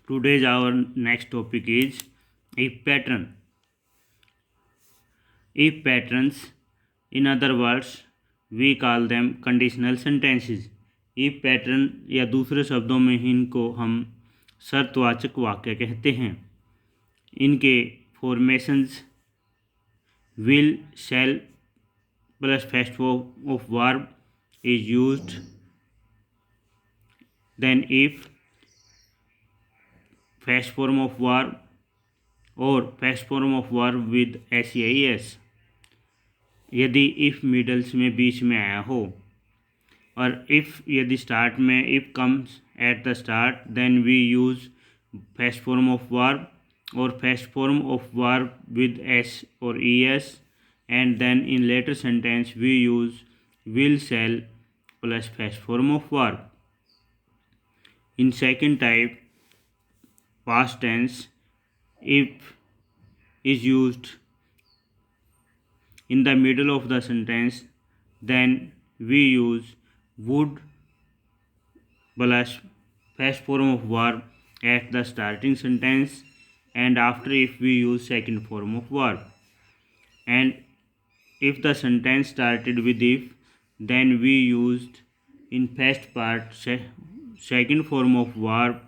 Today's our next topic is if pattern. If patterns, in other words, we call them conditional sentences. if pattern या दूसरे शब्दों में इनको हम शर्तवाचक वाक्य कहते हैं. इनके formations will, shall plus first of verb is used. Then if first form of verb or first form of verb with SEIS. यदि if मिडल्स में बीच में आया हो और if यदि स्टार्ट में if comes at the start then we use first form of verb or first form of verb with S or ES, and then in later sentence we use will, shall plus first form of verb. In second type, past tense, if is used in the middle of the sentence, then we use would plus first form of verb at the starting sentence, and after if we use second form of verb. And if the sentence started with if, then we used in first part second form of verb,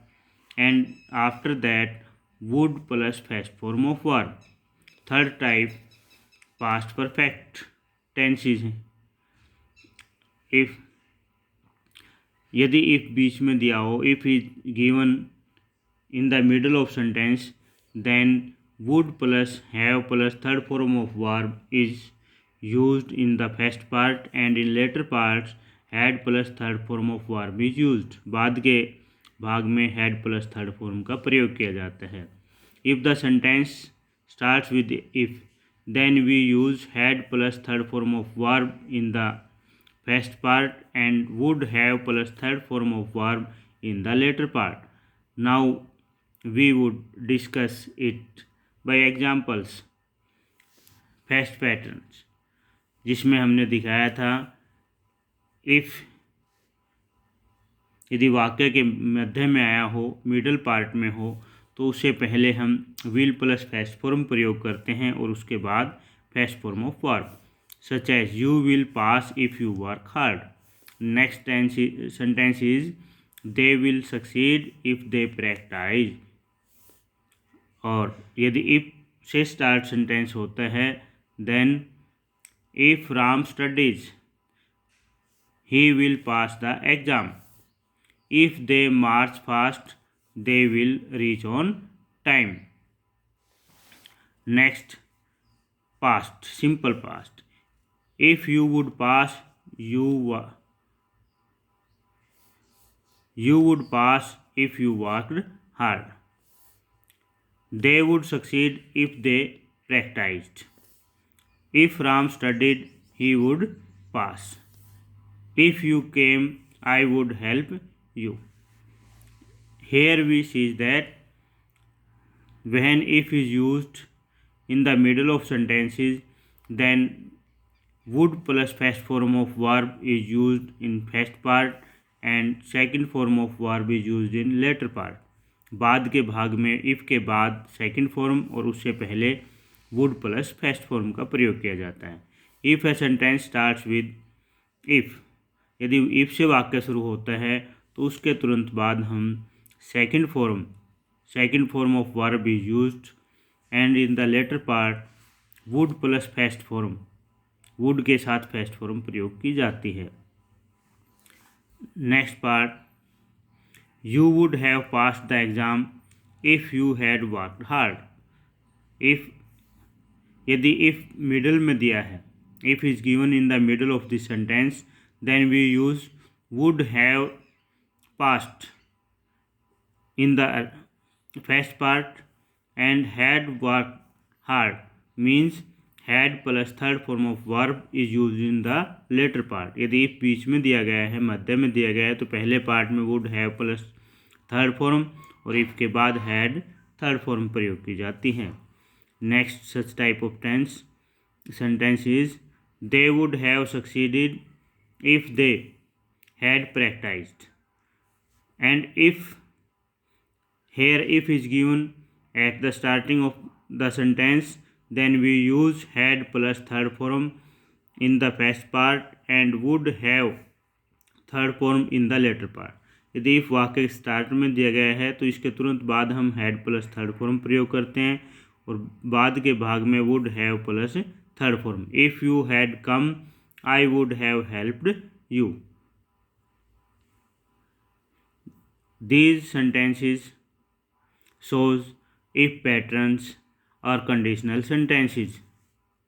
and after that would plus first form of verb. Third type, past perfect tenses. if यदि if बीच में दिया हो, if is given in the middle of sentence, then would plus have plus third form of verb is used in the first part, and in later parts had plus third form of verb is used. बाद के भाग में had plus third form का प्रयोग किया जाता है. If the sentence starts with if, then we use had plus third form of verb in the first part and would have plus third form of verb in the later part. Now we would discuss it by examples. First patterns, जिसमें हमने दिखाया था if यदि वाक्य के मध्य में आया हो, मिडल पार्ट में हो, तो उससे पहले हम विल प्लस फर्स्ट फॉर्म प्रयोग करते हैं और उसके बाद first form of verb, such as you will pass if you work hard. Next sentence is they will succeed if they practise. और यदि इफ से स्टार्ट सेंटेंस होता है, then if Ram studies he will pass the exam. If they march fast they will reach on time. Next, past, simple past. If you would pass you would pass if you worked hard. They would succeed if they practiced. If Ram studied, he would pass. If you came, I would help you. Here we see that when if is used in the middle of sentences, then would plus first form of verb is used in first part and second form of verb is used in later part. बाद के भाग में if के बाद second form और उससे पहले would plus first form का प्रयोग किया जाता है. If a sentence starts with if, यदि if से वाक्य शुरू होता है तो उसके तुरंत बाद हम second form of verb is used, and in the later part would plus first form, would के साथ first form प्रयोग की जाती है. Next part, you would have pass the exam if you had worked hard. If यदि if middle में दिया है, if is given in the middle of this sentence, then we use would have past in the first part and had worked hard means had plus third form of verb is used in the later part. यदि if बीच में दिया गया है, मध्य में दिया गया है, तो पहले पार्ट में would have plus third form और if के बाद had थर्ड फॉर्म प्रयोग की जाती हैं. Next such type of tense sentence is they would have succeeded if they had practiced, and if Here if is given at the starting of the sentence, then we use had plus third form in the first part and would have third form in the latter part. यदि if वाक्य start में दिया गया है तो इसके तुरंत बाद हम हैड प्लस थर्ड फॉर्म प्रयोग करते हैं और बाद के भाग में would have plus third form. If you had come I would have helped you. These sentences shows if patterns or conditional sentences।